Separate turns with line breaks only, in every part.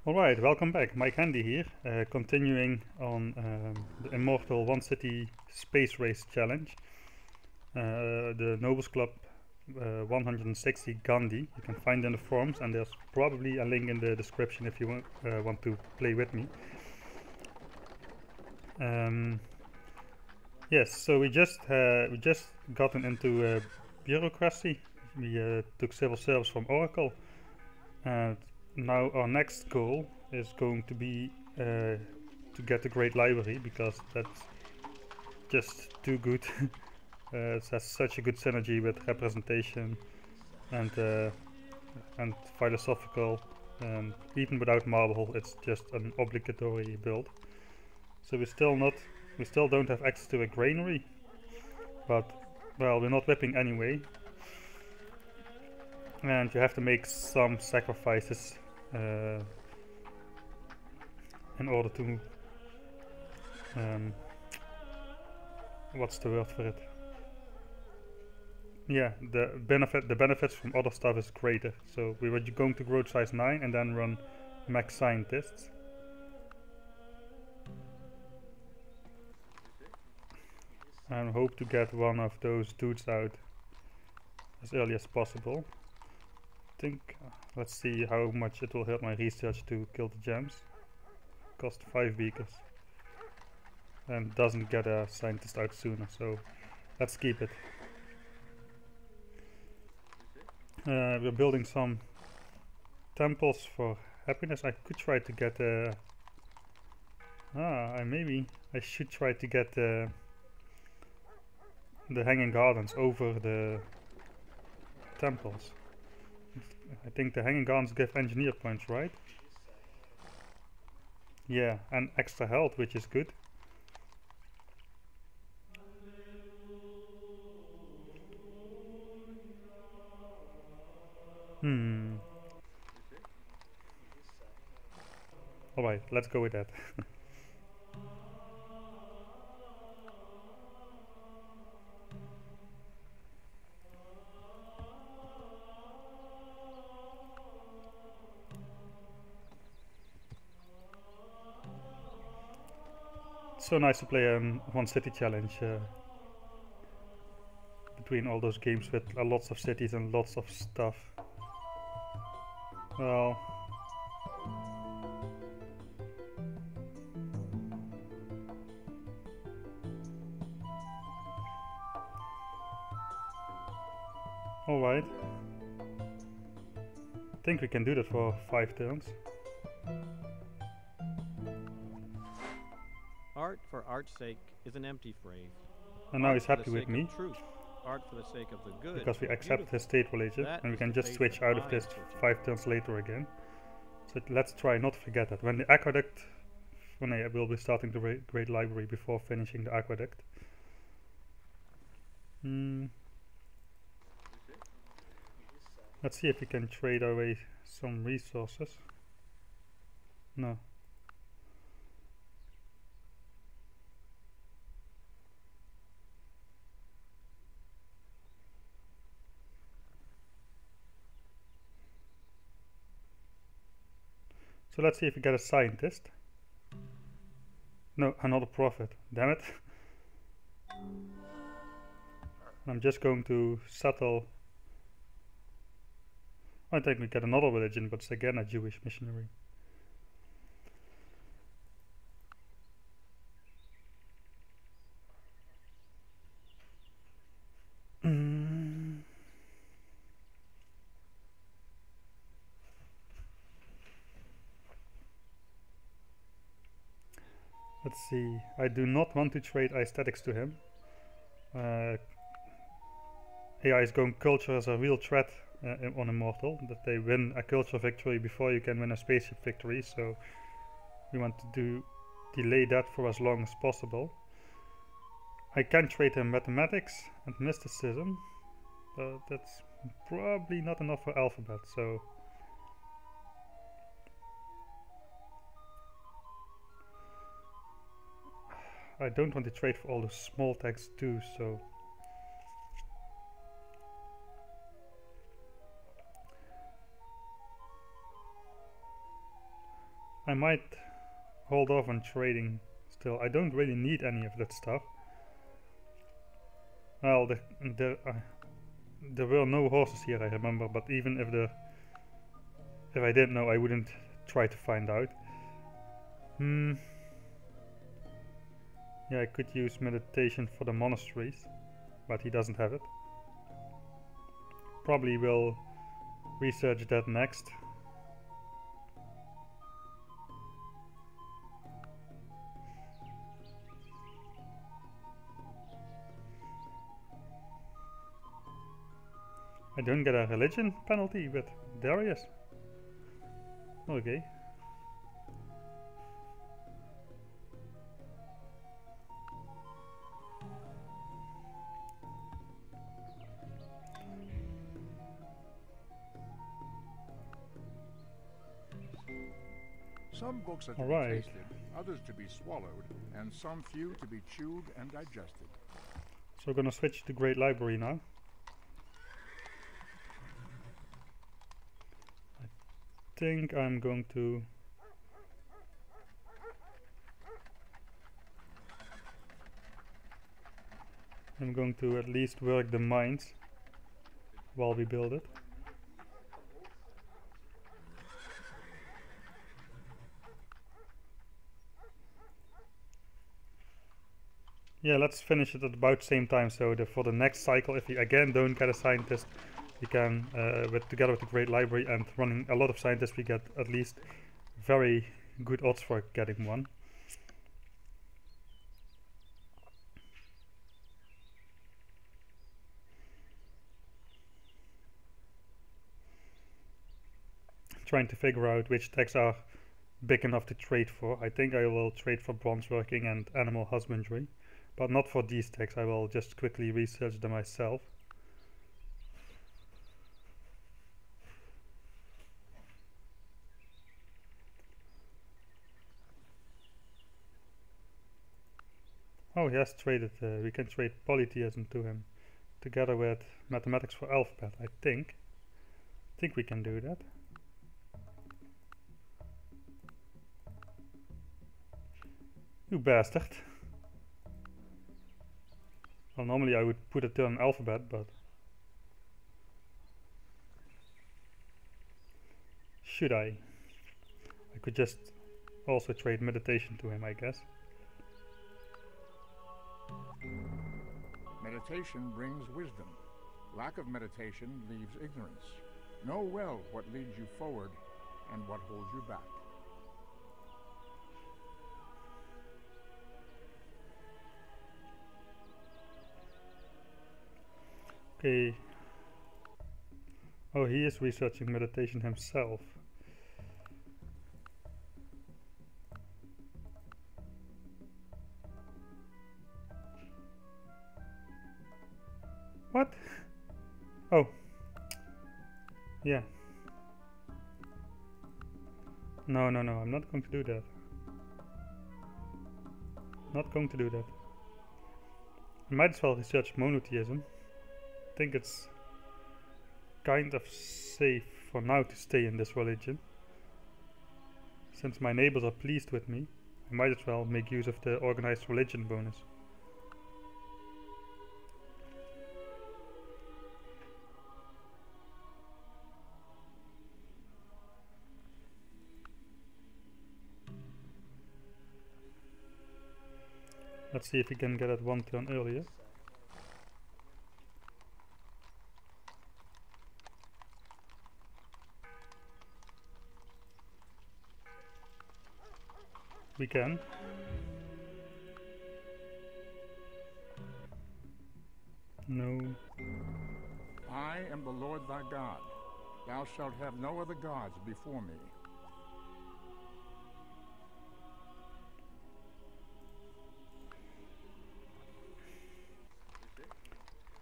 Alright, welcome back. Mike Handy here, continuing on the Immortal One City Space Race Challenge. The Nobles Club 160 Ghandi. You can find in the forums, and there's probably a link in the description if you want to play with me. Yes, so we just gotten into bureaucracy. We took civil service from Oracle, and now our next goal is going to be to get the Great Library, because that's just too good. It has such a good synergy with representation and philosophical, and even without marble it's just an obligatory build. So we still don't have access to a granary, but well, we're not whipping anyway, and you have to make some sacrifices in order to what's the word for it? Yeah, the benefits from other stuff is greater. So we were going to growth size 9 and then run max scientists. And hope to get one of those dudes out as early as possible. Let's see how much it will hurt my research to kill the gems. Cost 5 beakers. And doesn't get a scientist out sooner, so let's keep it. We're building some temples for happiness. I could try to get maybe I should try to get the hanging gardens over the temples. I think the hanging gardens give engineer points, right? Yeah, and extra health, which is good. Alright, let's go with that. It's so nice to play a one city challenge between all those games with lots of cities and lots of stuff. Well, alright. I think we can do that for 5 turns.
Art for art's sake is an empty phrase.
And now he's happy with me.
Truth. Art for the sake of the good.
Because we accept his state religion, and we can just switch out of this 5 turns later again. So let's try not to forget that. When the aqueduct... Oh no, we'll be starting the Great Library before finishing the aqueduct. Let's see if we can trade away some resources. No. So let's see if we get a scientist. No, another prophet. Damn it. I'm just going to settle. I think we get another religion, but it's again a Jewish missionary. Let's see. I do not want to trade aesthetics to him. AI is going culture as a real threat on Immortal, that they win a culture victory before you can win a spaceship victory, so we want to delay that for as long as possible. I can trade him mathematics and mysticism, but that's probably not enough for alphabet, so I don't want to trade for all the small text too, so I might hold off on trading still. I don't really need any of that stuff. Well, there were no horses here, I remember, but even if I didn't know, I wouldn't try to find out. Yeah, I could use meditation for the monasteries, but he doesn't have it. Probably will research that next. I don't get a religion penalty, but there he is. Okay.
Some books are to
All
be
right.
tasted, others to be swallowed, and some few to be chewed and digested.
So we're gonna switch to Great Library now. I think I'm going to at least work the mines while we build it. Yeah, let's finish it at about the same time, so for the next cycle, if we again don't get a scientist, we can, together with the Great Library and running a lot of scientists, we get at least very good odds for getting one. Trying to figure out which techs are big enough to trade for. I think I will trade for bronze working and animal husbandry, but not for these techs. I will just quickly research them myself. Oh, he has traded, we can trade polytheism to him together with mathematics for alphabet, I think. I think we can do that. You bastard. Well, normally I would put it on alphabet, but should I? I could just also trade meditation to him, I guess.
Meditation brings wisdom. Lack of meditation leaves ignorance. Know well what leads you forward and what holds you back.
Okay. Oh, he is researching meditation himself. What? Oh. Yeah. No, no, no, I'm not going to do that. Not going to do that. I might as well research monotheism. I think it's kind of safe for now to stay in this religion. Since my neighbors are pleased with me, I might as well make use of the organized religion bonus. Let's see if we can get it one turn earlier. We can. No.
I am the Lord thy God. Thou shalt have no other gods before me.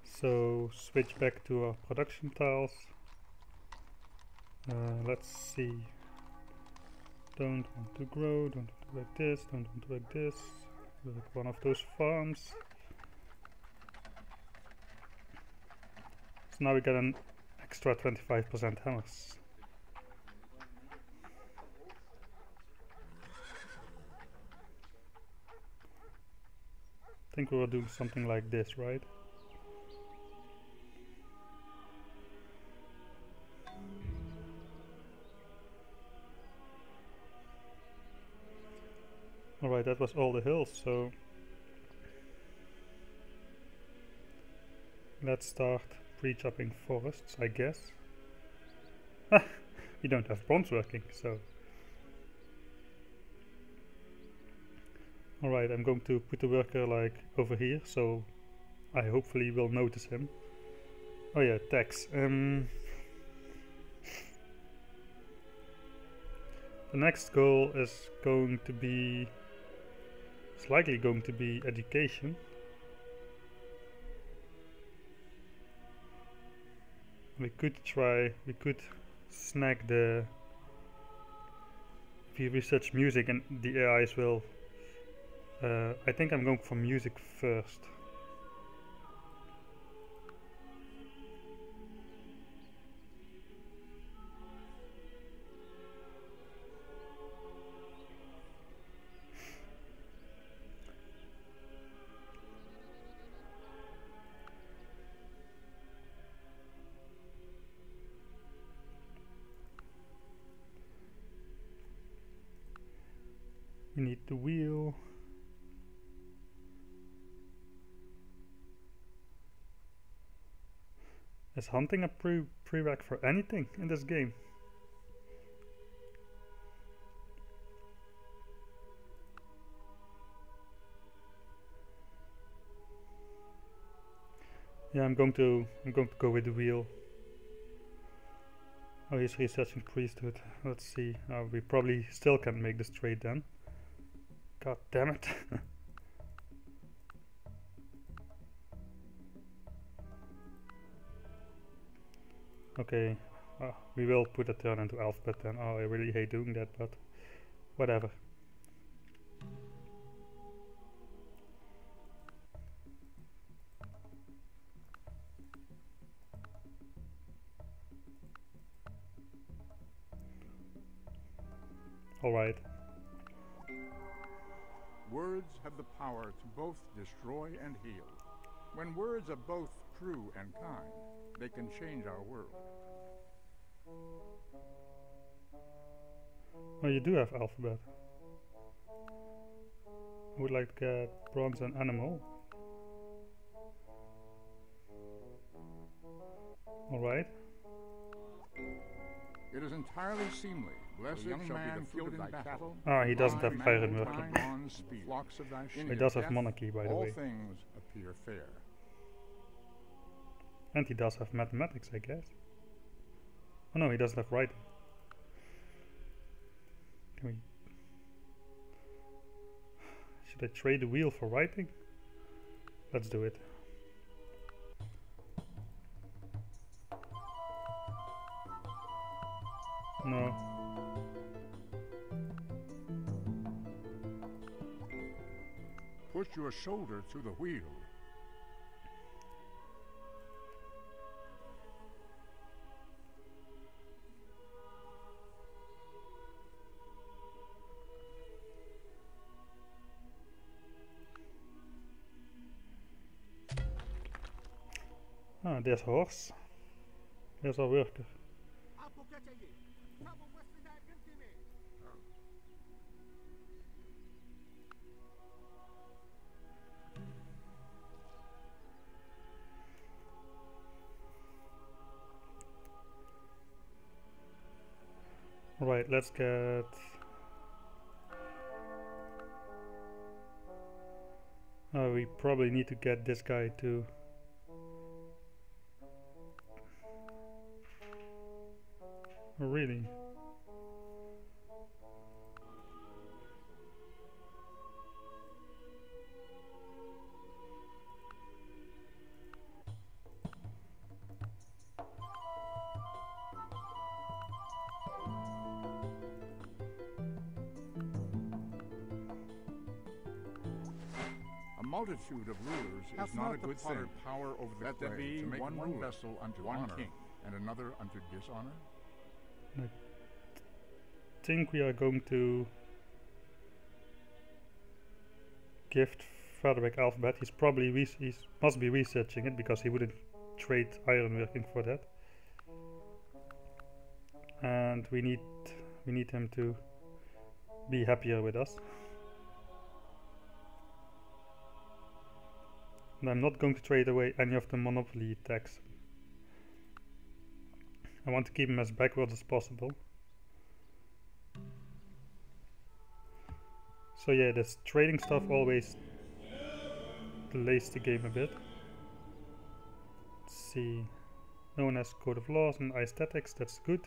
So switch back to our production tiles. Let's see. Don't want to grow, don't want to like this, don't want to like this. Like one of those farms. So now we get an extra 25% hammers. I think we were doing something like this, right? Alright, that was all the hills, so let's start pre-chopping forests, I guess. You don't have bronze working, so... Alright, I'm going to put the worker like over here, so I hopefully will notice him. Oh yeah, tax. The next goal is going to be... It's likely going to be education. We could snag the... If you research music and the AIs will... I think I'm going for music first. We need the wheel. Is hunting a prereq for anything in this game? Yeah, I'm going to go with the wheel. Oh, he's researching priesthood. Let's see. We probably still can't make this trade then. God damn it. Okay, we will put a turn into alphabet then. Oh, I really hate doing that, but whatever. Alright.
Words have the power to both destroy and heal. When words are both true and kind, they can change our world.
Oh, you do have alphabet. I would like to get bronze and animal. Alright.
It is entirely seemly. Blessed young man killed in battle.
Ah, he doesn't have iron working.
Flocks of thy sheep.
He does have monarchy, by the way.
All things appear fair.
And he does have mathematics, I guess. Oh no, he doesn't have writing. Can we... Should I trade the wheel for writing? Let's do it. No.
Push your shoulder to the wheel.
Ah, there's a horse. There's our worker. Right, let's get... Oh, we probably need to get this guy too. Oh, really?
A multitude of rulers is not a good thing. Power over the clay to make one vessel unto honor king and another unto dishonor.
I think we are going to gift Frederick alphabet. He's probably must be researching it, because he wouldn't trade ironworking for that. And we need him to be happier with us. And I'm not going to trade away any of the monopoly tax. I want to keep him as backwards as possible. So yeah, this trading stuff always delays the game a bit. Let's see. No one has Code of Laws and Aesthetics, that's good.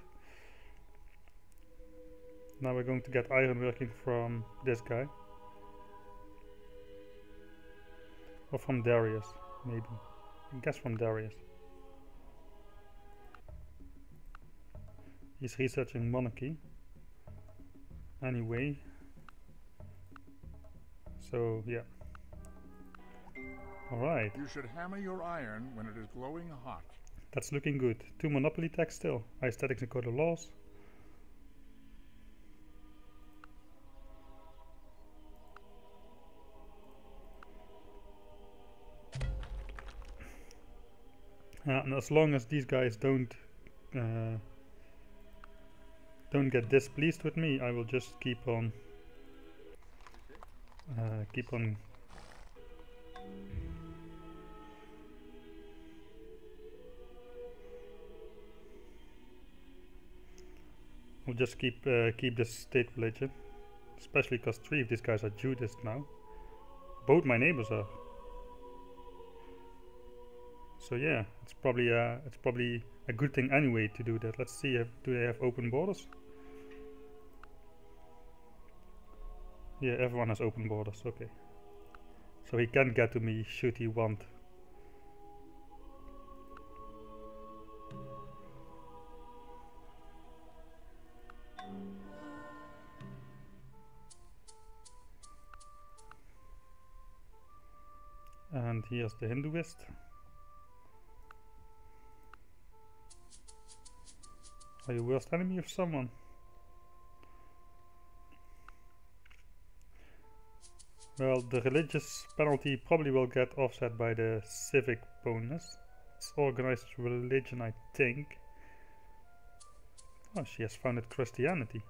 Now we're going to get ironworking from this guy. Or from Darius, maybe. I guess from Darius. He's researching monarchy. Anyway. So, yeah. Alright.
You should hammer your iron when it is glowing hot.
That's looking good. 2 monopoly tax still. Aesthetics and Code of Laws. And as long as these guys don't get displeased with me, I will just keep on we'll just keep this state religion, especially because 3 of these guys are Judists now. Both my neighbors are. So yeah, it's probably a good thing anyway to do that. Let's see, do they have open borders? Yeah, everyone has open borders, okay. So he can get to me should he want. And here's the Hinduist. Are you worst enemy of someone? Well, the religious penalty probably will get offset by the civic bonus. It's organized religion, I think. Oh, she has founded Christianity.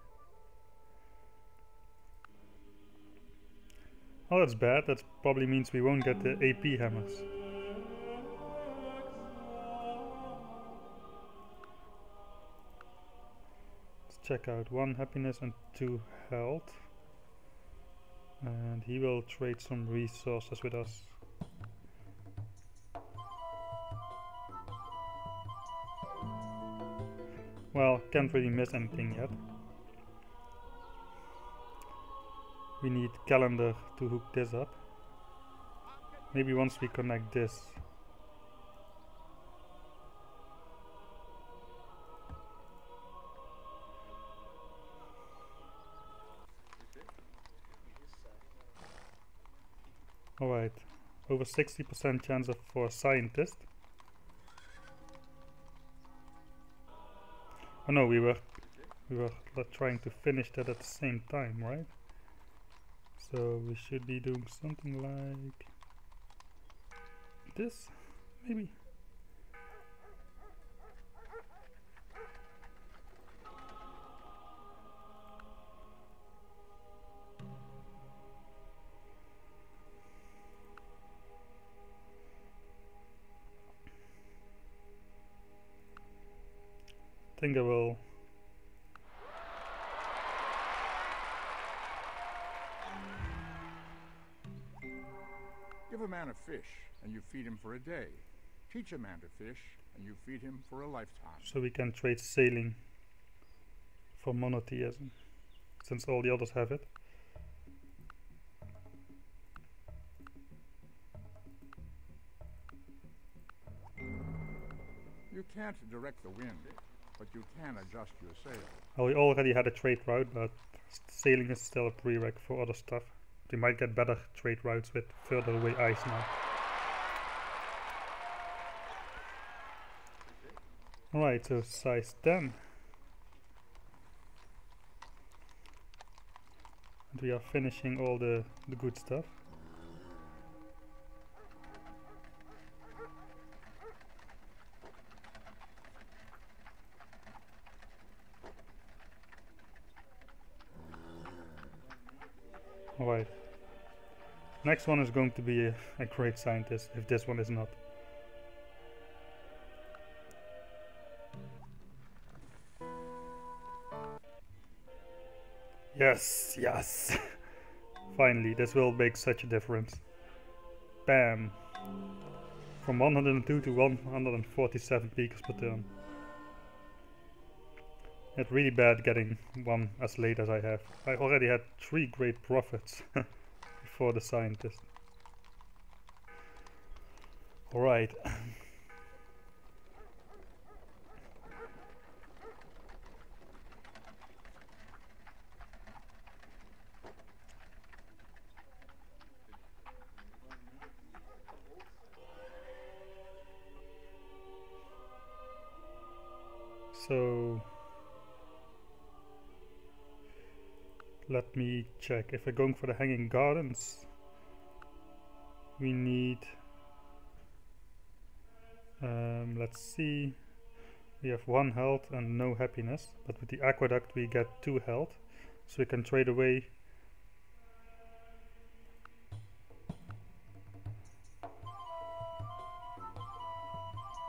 Oh, that's bad. That probably means we won't get the AP hammers. Check out 1 happiness and 2 health, and he will trade some resources with us. Well, can't really miss anything yet. We need calendar to hook this up. Maybe once we connect this. Alright, over 60% chance for a scientist. Oh no, we were trying to finish that at the same time, right? So we should be doing something like this, maybe. I think I will.
Give a man a fish and you feed him for a day. Teach a man to fish and you feed him for a lifetime.
So we can trade sailing for monotheism, since all the others have it.
You can't direct the wind, but you can adjust your sail.
Well, we already had a trade route, but sailing is still a prereq for other stuff. We might get better trade routes with further away ice now. Alright, so size 10. And we are finishing all the good stuff. Alright. Next one is going to be a great scientist, if this one is not. Yes, yes! Finally, this will make such a difference. Bam! From 102 to 147 beakers per turn. It's really bad getting one as late as I have. I already had 3 great profits before the scientist. Alright. So let me check. If we're going for the hanging gardens, we need let's see, we have 1 health and no happiness, but with the aqueduct we get 2 health, so we can trade away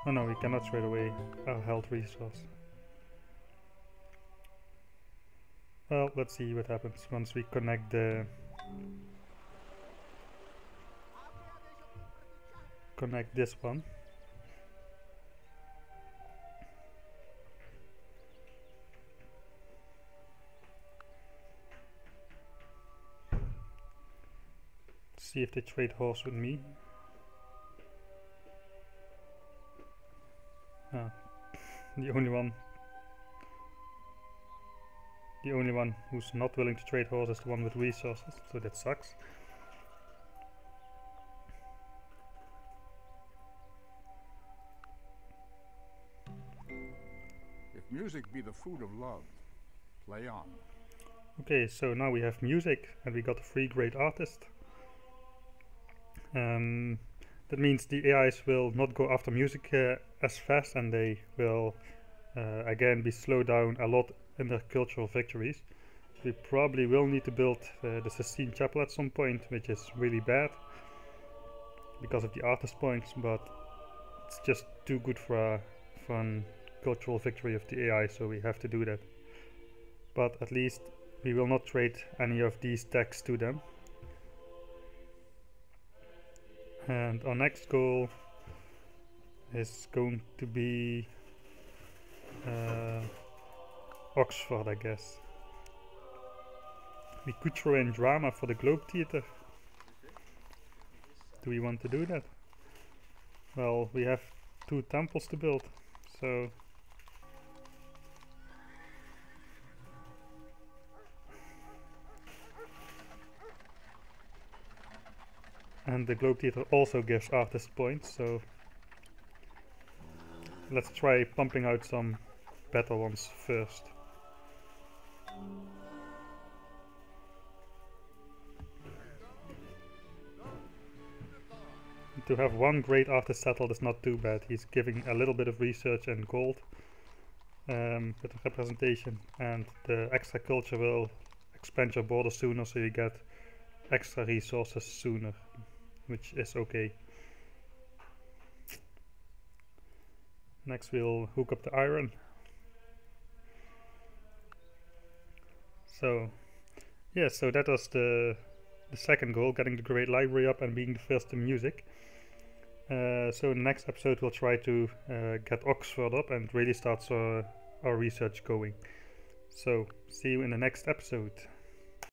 oh no, we cannot trade away our health resource. Well, let's see what happens once we connect this one. See if they trade horse with me. Ah, the only one who's not willing to trade horse is the one with resources, so that sucks.
If music be the food of love, play on.
Okay, so now we have music and we got a 3 great artist. That means the AIs will not go after music as fast, and they will again be slowed down a lot in their cultural victories. We probably will need to build the Sistine Chapel at some point, which is really bad because of the artist points, but it's just too good for a cultural victory of the AI, so we have to do that. But at least we will not trade any of these techs to them. And our next goal is going to be Oxford, I guess. We could throw in drama for the Globe Theatre. Do we want to do that? Well, we have 2 temples to build, so and the Globe Theatre also gives artist points, so let's try pumping out some better ones first. To have 1 great artist settled is not too bad. He's giving a little bit of research and gold with the representation, and the extra culture will expand your border sooner, so you get extra resources sooner, which is okay. Next we'll hook up the iron. So yeah, so that was the second goal, getting the great library up and being the first in music. So in the next episode we'll try to get Oxford up and really start our research going. So see you in the next episode.